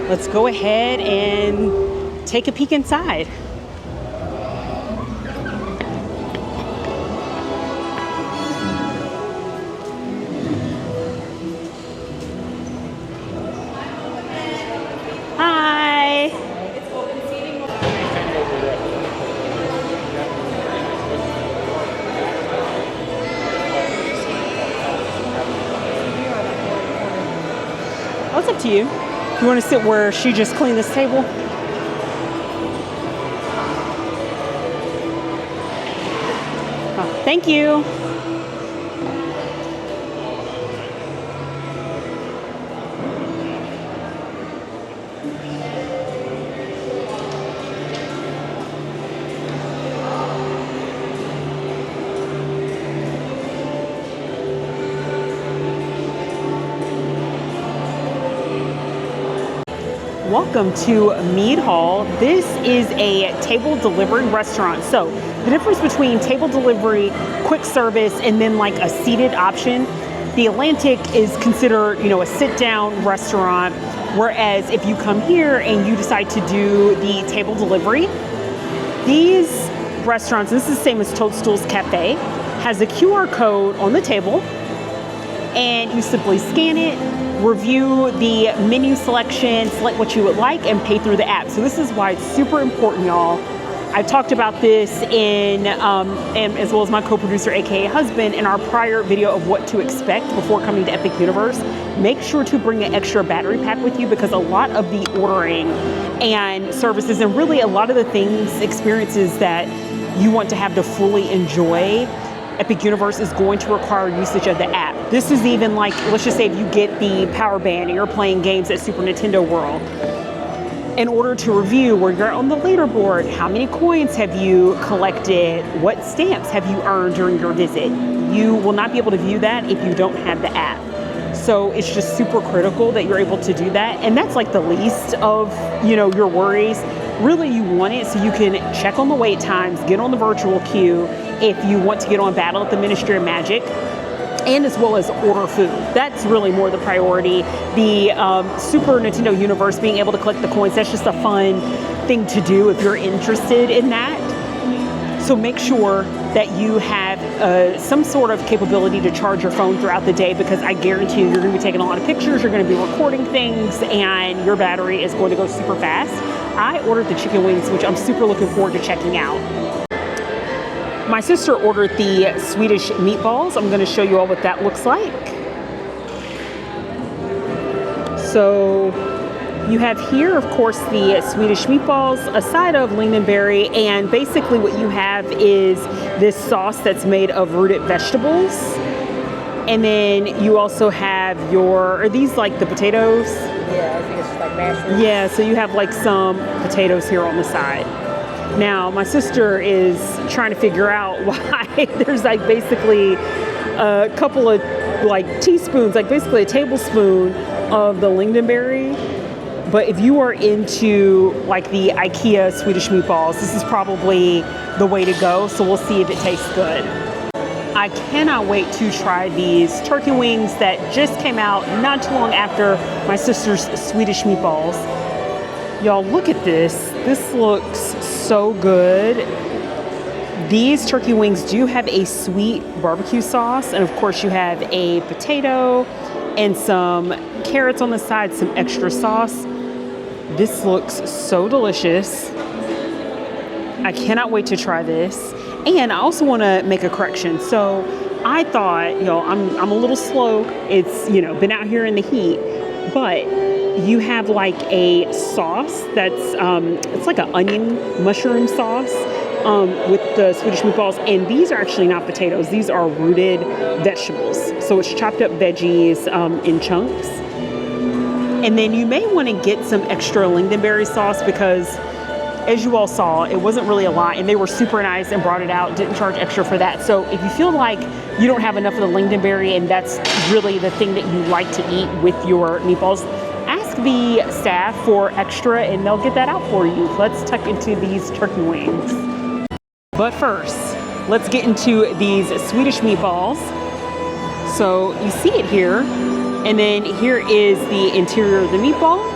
Let's go ahead and take a peek inside. Hi. Oh, it's up to you. You want to sit where she just cleaned this table? Thank you. Welcome to Mead Hall. This is a table delivery restaurant. So the difference between table delivery, quick service, and then like a seated option, the Atlantic is considered, a sit-down restaurant. Whereas if you come here and you decide to do the table delivery, these restaurants, this is the same as Toadstool's Cafe, has a QR code on the table, and you simply scan it, review the menu selection, select what you would like, and pay through the app. So this is why it's super important, y'all. I've talked about this and as well as my co-producer, aka husband, in our prior video of what to expect before coming to Epic Universe. Make sure to bring an extra battery pack with you, because a lot of the ordering and services, and really a lot of the things, experiences that you want to have to fully enjoy Epic Universe, is going to require usage of the app. This is even like, let's just say if you get the power band and you're playing games at Super Nintendo World, in order to review where you're on the leaderboard, how many coins have you collected, what stamps have you earned during your visit, you will not be able to view that if you don't have the app. So it's just super critical that you're able to do that. And that's like the least of, your worries. Really, you want it so you can check on the wait times, get on the virtual queue if you want to get on Battle at the Ministry of Magic, and as well as order food. That's really more the priority. The Super Nintendo Universe, being able to collect the coins, that's just a fun thing to do if you're interested in that. So make sure that you have some sort of capability to charge your phone throughout the day, because I guarantee you, you're going to be taking a lot of pictures, you're going to be recording things, and your battery is going to go super fast. I ordered the chicken wings, which I'm super looking forward to checking out. My sister ordered the Swedish meatballs. I'm going to show you all what that looks like. So you have here, of course, the Swedish meatballs, a side of lingonberry, and basically what you have is this sauce that's made of rooted vegetables. And then you also have are these like the potatoes? Yeah, I think it's just like mashed roots. Yeah, so you have like some potatoes here on the side. Now, my sister is trying to figure out why there's like basically a couple of like teaspoons, like basically a tablespoon of the lingonberry. But if you are into like the IKEA Swedish meatballs, this is probably the way to go. So we'll see if it tastes good. I cannot wait to try these turkey wings that just came out not too long after my sister's Swedish meatballs. Y'all, look at this. This looks so good. These turkey wings do have a sweet barbecue sauce, and of course you have a potato and some carrots on the side, some extra sauce. This looks so delicious. I cannot wait to try this. And I also want to make a correction. So I thought, I'm a little slow. It's, been out here in the heat, but you have like a sauce that's, it's like an onion mushroom sauce with the Swedish meatballs. And these are actually not potatoes. These are rooted vegetables. So it's chopped up veggies in chunks. And then you may want to get some extra lingonberry sauce, because as you all saw, it wasn't really a lot, and they were super nice and brought it out, didn't charge extra for that. So if you feel like you don't have enough of the lingonberry and that's really the thing that you like to eat with your meatballs, ask the staff for extra and they'll get that out for you. Let's tuck into these turkey wings. But first, let's get into these Swedish meatballs. So you see it here, and then here is the interior of the meatball.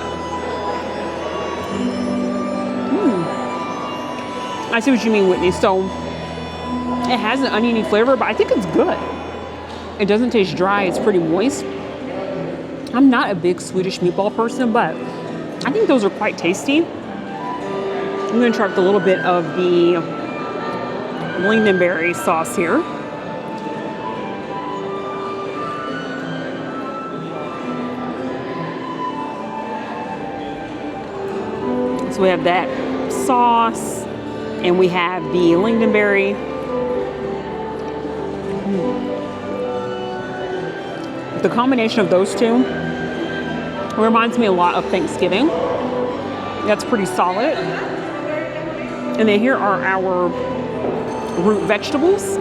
I see what you mean, Whitney. So it has an oniony flavor, but I think it's good. It doesn't taste dry. It's pretty moist. I'm not a big Swedish meatball person, but I think those are quite tasty. I'm going to try with a little bit of the lingonberry sauce here. So we have that sauce, and we have the lingonberry. The combination of those two reminds me a lot of Thanksgiving. That's pretty solid. And then here are our root vegetables.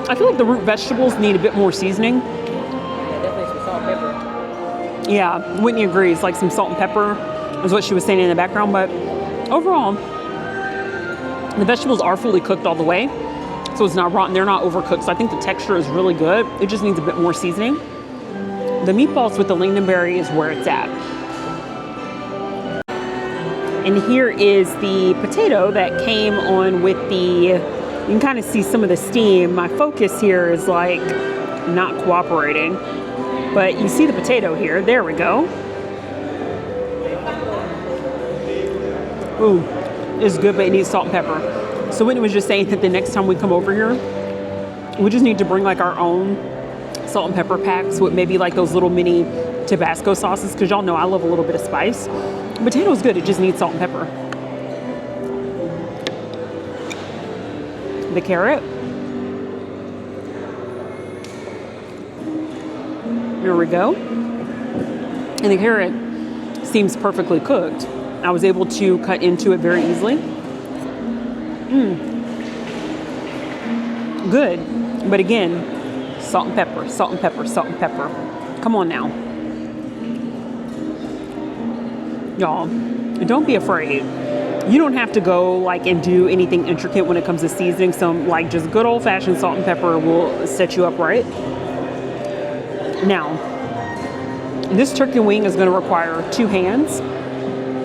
I feel like the root vegetables need a bit more seasoning. Yeah, definitely some salt and pepper. Yeah, Whitney agrees, like some salt and pepper is what she was saying in the background, but overall, the vegetables are fully cooked all the way, so it's not rotten, they're not overcooked, so I think the texture is really good. It just needs a bit more seasoning. The meatballs with the lingonberry is where it's at. And here is the potato that came on with the, you can kind of see some of the steam. My focus here is like not cooperating, but you see the potato here. There we go. Ooh, it's good, but it needs salt and pepper. So Whitney was just saying that the next time we come over here, we just need to bring like our own salt and pepper packs with maybe like those little mini Tabasco sauces, because y'all know I love a little bit of spice. Potato's good, it just needs salt and pepper. The carrot. Here we go. And the carrot seems perfectly cooked. I was able to cut into it very easily. Good. But again, salt and pepper, salt and pepper, salt and pepper. Come on now. Y'all, don't be afraid. You don't have to go like and do anything intricate when it comes to seasoning. Some like just good old fashioned salt and pepper will set you up right. Now, this turkey wing is going to require 2 hands.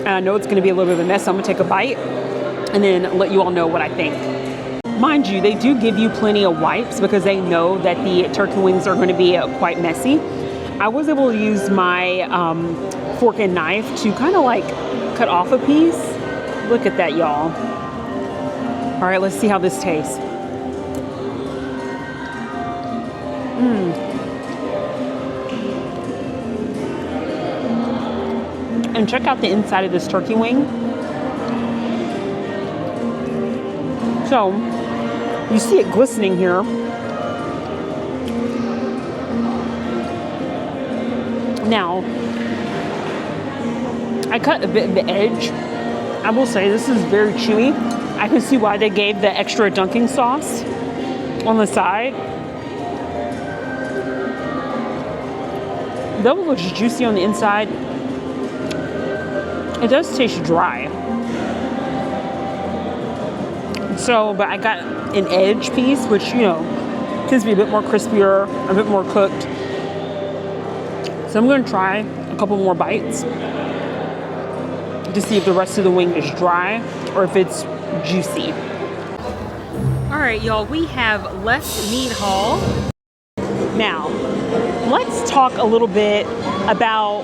I know it's going to be a little bit of a mess. So I'm going to take a bite and then let you all know what I think. Mind you, they do give you plenty of wipes because they know that the turkey wings are going to be quite messy. I was able to use my fork and knife to kind of like cut off a piece. Look at that, y'all. All right, let's see how this tastes. And check out the inside of this turkey wing. So, you see it glistening here. Now, I cut a bit of the edge. I will say this is very chewy. I can see why they gave the extra dunking sauce on the side. Though it looks juicy on the inside, it does taste dry. So, but I got an edge piece, which, you know, tends to be a bit more crispier, a bit more cooked. So I'm going to try a couple more bites to see if the rest of the wing is dry or if it's juicy. All right, y'all, we have left Mead Hall. Now, let's talk a little bit about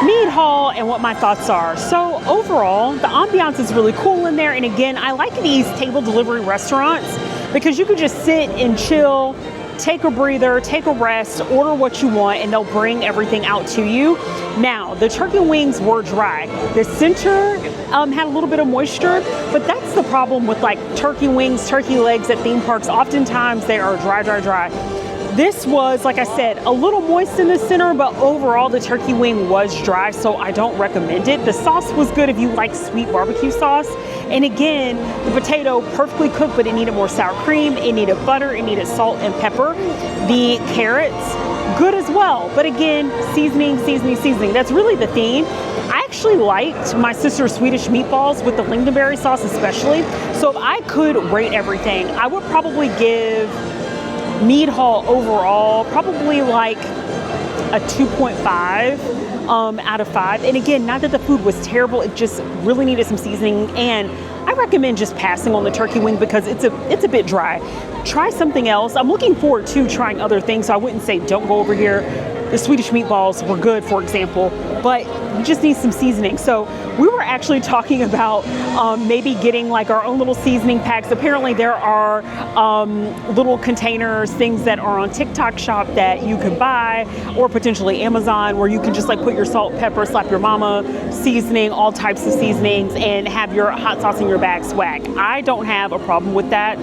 Mead Hall and what my thoughts are. So overall, the ambiance is really cool in there. And again, I like these table delivery restaurants because you could just sit and chill, take a breather, take a rest, order what you want, and they'll bring everything out to you. Now, the turkey wings were dry. The center had a little bit of moisture, but that's the problem with like turkey wings, turkey legs at theme parks. Oftentimes they are dry. This was, like I said, a little moist in the center, but overall the turkey wing was dry, so I don't recommend it. The sauce was good if you like sweet barbecue sauce. And again, the potato perfectly cooked, but it needed more sour cream, it needed butter, it needed salt and pepper. The carrots, good as well. But again, seasoning. That's really the theme. I actually liked my sister's Swedish meatballs with the lingonberry sauce especially. So if I could rate everything, I would probably give Mead Hall overall probably like a 2.5 out of 5. And again, not that the food was terrible, it just really needed some seasoning. And I recommend just passing on the turkey wing because it's a bit dry. Try something else. I'm looking forward to trying other things, so I wouldn't say don't go over here. The Swedish meatballs were good, for example, but you just need some seasoning. So we were actually talking about maybe getting like our own little seasoning packs. Apparently there are little containers, things that are on TikTok shop that you could buy, or potentially Amazon, where you can just like put your salt, pepper, slap your mama, seasoning, all types of seasonings, and have your hot sauce in your bag swag. I don't have a problem with that.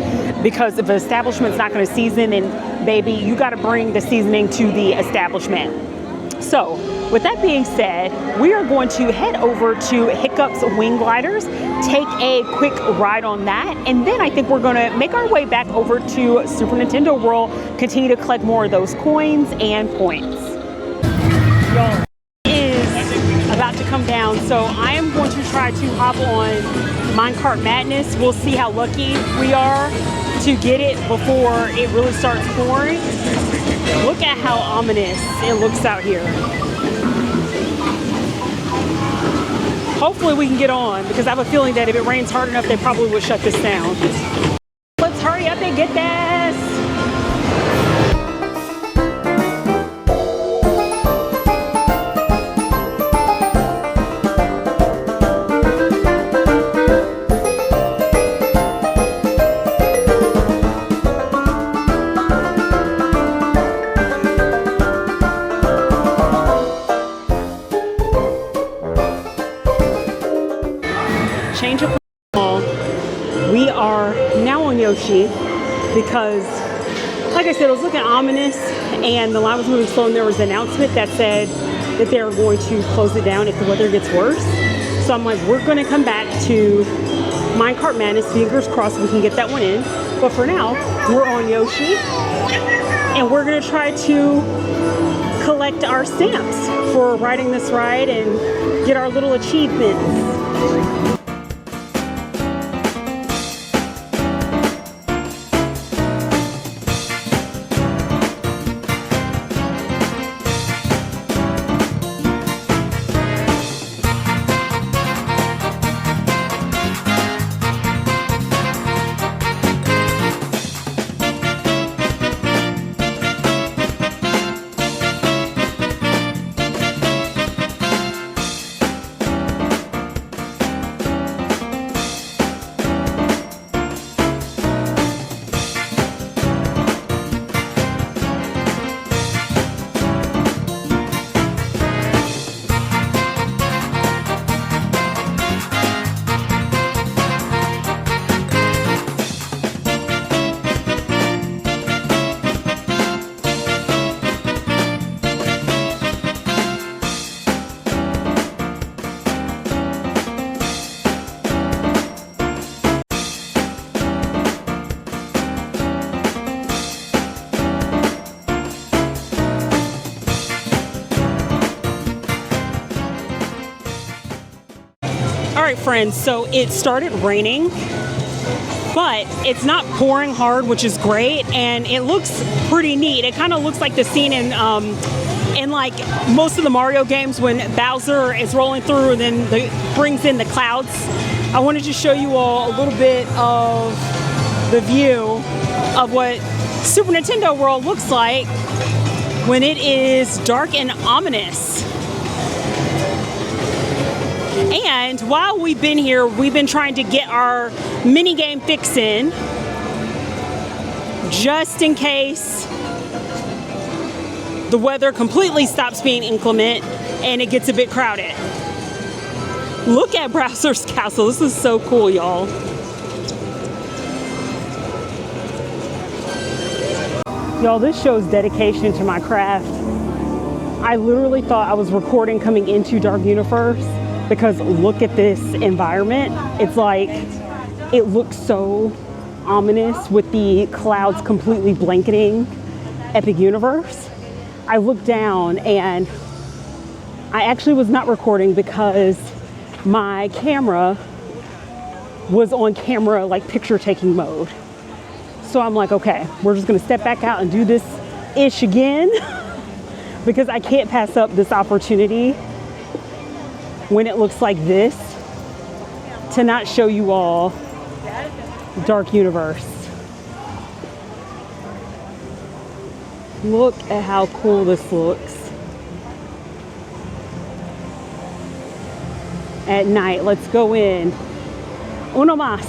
because if an establishment's not going to season, then baby, you got to bring the seasoning to the establishment. So with that being said, we are going to head over to Hiccup's Wing Gliders, take a quick ride on that, and then I think we're going to make our way back over to Super Nintendo World, continue to collect more of those coins and points. Y'all, it is about to come down, so I am going to try to hop on Minecart Madness. We'll see how lucky we are to get it before it really starts pouring. Look at how ominous it looks out here. Hopefully we can get on, because I have a feeling that if it rains hard enough, they probably would shut this down. Let's hurry up and get this. Change of all. We are now on Yoshi because, like I said, it was looking ominous and the line was moving slow, and there was an announcement that said that they were going to close it down if the weather gets worse. So I'm like, we're going to come back to Minecart Madness. Fingers crossed we can get that one in. But for now, we're on Yoshi and we're going to try to collect our stamps for riding this ride and get our little achievements. All right, friends, so it started raining, but it's not pouring hard, which is great, and it looks pretty neat. It kind of looks like the scene in like most of the Mario games when Bowser is rolling through and then brings in the clouds. I wanted to show you all a little bit of the view of what Super Nintendo World looks like when it is dark and ominous. And while we've been here, we've been trying to get our mini game fix in, just in case the weather completely stops being inclement and it gets a bit crowded. Look at Bowser's Castle. This is so cool, y'all. Y'all, this shows dedication to my craft. I literally thought I was recording coming into Dark Universe, because look at this environment. It's like, it looks so ominous with the clouds completely blanketing Epic Universe. I looked down and I actually was not recording because my camera was on camera, like picture taking mode. So I'm like, okay, we're just gonna step back out and do this ish again because I can't pass up this opportunity when it looks like this to not show you all Dark Universe. Look at how cool this looks at night. Let's go in. Uno más.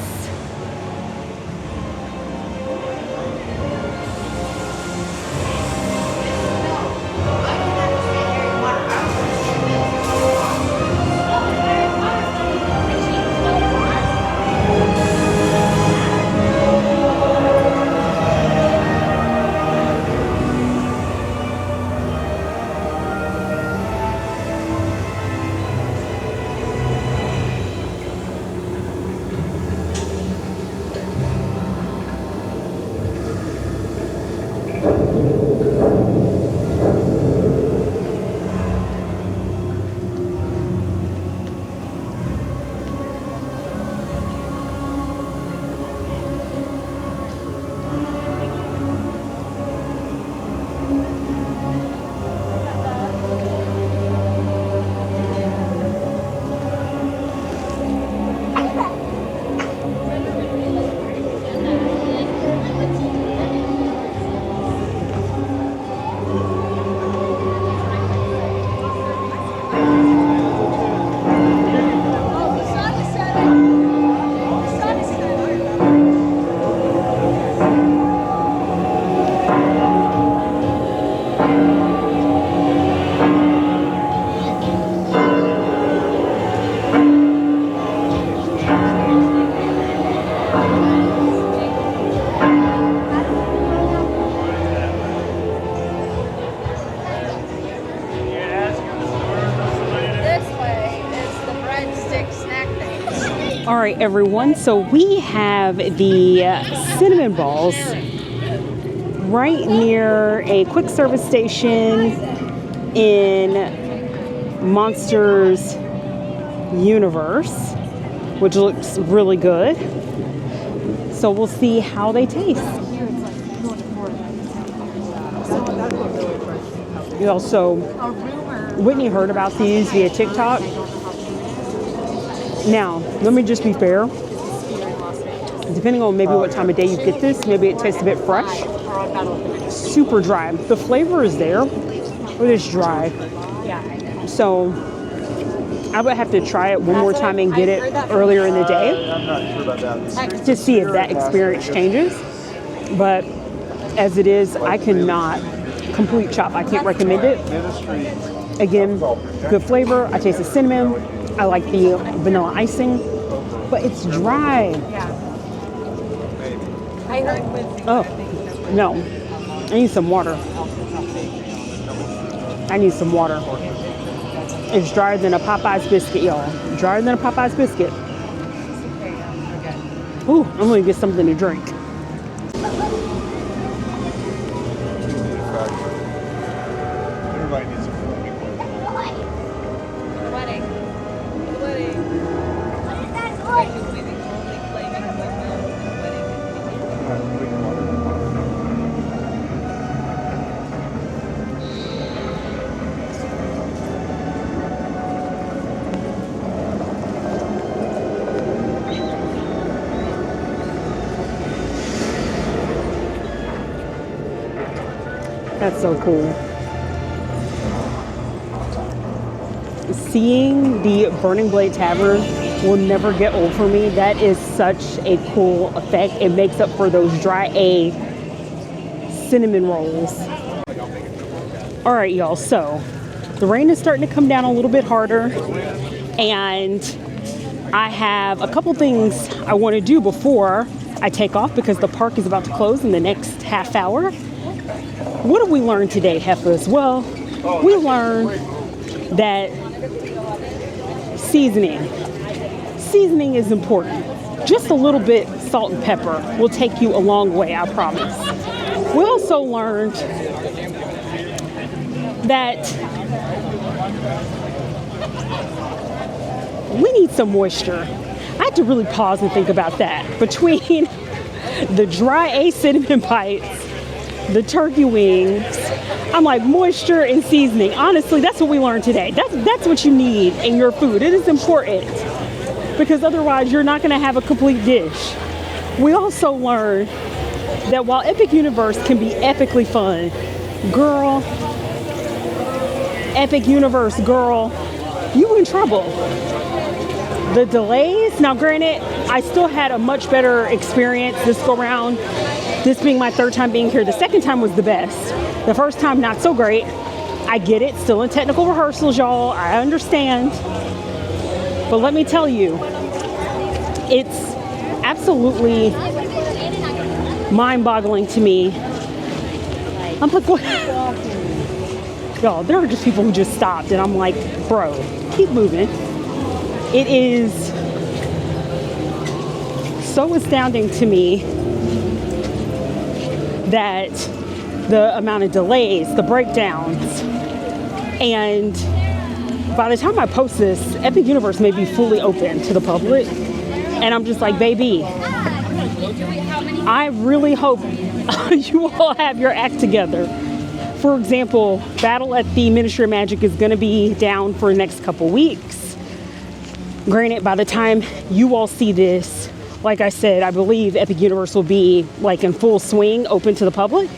right, everyone, so we have the cinnamon balls right near a quick service station in Monsters Universe, which looks really good. So we'll see how they taste. You know, so Whitney heard about these via TikTok. Now, let me just be fair. Depending on maybe what time of day you get this, maybe it tastes a bit fresh. Super dry. The flavor is there, but it's dry. So I would have to try it one more time and get it earlier in the day to see if that experience changes. But as it is, I cannot complete chop. I can't recommend it. Again, good flavor. I taste the cinnamon. I like the vanilla icing, but it's dry. Oh, no. I need some water. I need some water. It's drier than a Popeye's biscuit, y'all. Drier than a Popeye's biscuit. Ooh, I'm gonna get something to drink. Everybody needs a That's so cool. Seeing the Burning Blade Tavern will never get old for me. That is such a cool effect. It makes up for those dry A cinnamon rolls. All right, y'all, so the rain is starting to come down a little bit harder, and I have a couple things I want to do before I take off because the park is about to close in the next half hour. What did we learn today, Heifers? Well, we learned that seasoning is important. Just a little bit salt and pepper will take you a long way, I promise. We also learned that we need some moisture. I had to really pause and think about that. Between the dry A cinnamon bites, the turkey wings, I'm like, moisture and seasoning. Honestly, that's what we learned today. That's what you need in your food. It is important because otherwise you're not gonna have a complete dish. We also learned that while Epic Universe can be epically fun, girl, Epic Universe, girl, you in trouble. The delays, now granted, I still had a much better experience this go round. This being my third time being here. The second time was the best. The first time, not so great. I get it, still in technical rehearsals, y'all. I understand. But let me tell you, it's absolutely mind-boggling to me. I'm like, what? Y'all, there are just people who just stopped, and I'm like, bro, keep moving. It is so astounding to me that the amount of delays, the breakdowns, and by the time I post this, Epic Universe may be fully open to the public, and I'm just like, baby, I really hope you all have your act together. For example, Battle at the Ministry of Magic is going to be down for the next couple weeks. Granted, by the time you all see this, like I said, I believe Epic Universe will be like in full swing, open to the public.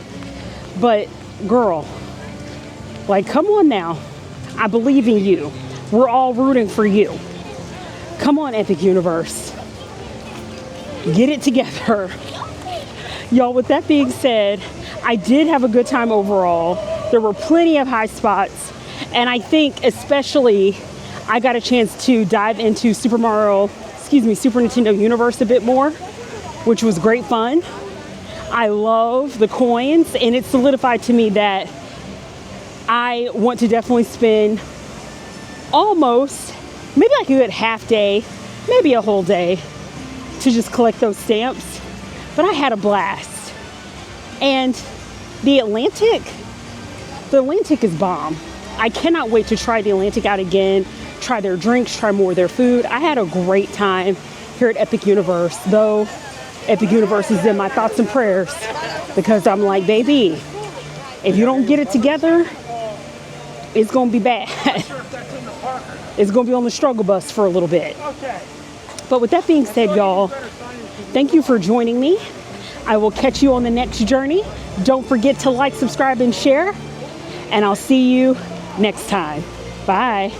But girl, like, come on now. I believe in you. We're all rooting for you. Come on, Epic Universe. Get it together. Y'all, with that being said, I did have a good time overall. There were plenty of high spots. And I think especially I got a chance to dive into Super Nintendo Universe a bit more, which was great fun. I love the coins, and it solidified to me that I want to definitely spend almost, maybe like a good half day, maybe a whole day to just collect those stamps. But I had a blast. And the Atlantic is bomb. I cannot wait to try the Atlantic out again, try their drinks, try more of their food. I had a great time here at Epic Universe, though Epic Universe is in my thoughts and prayers because I'm like, baby, if you don't get it together, it's gonna be bad. It's gonna be on the struggle bus for a little bit. But with that being said, y'all, thank you for joining me. I will catch you on the next journey. Don't forget to like, subscribe, and share. And I'll see you next time. Bye.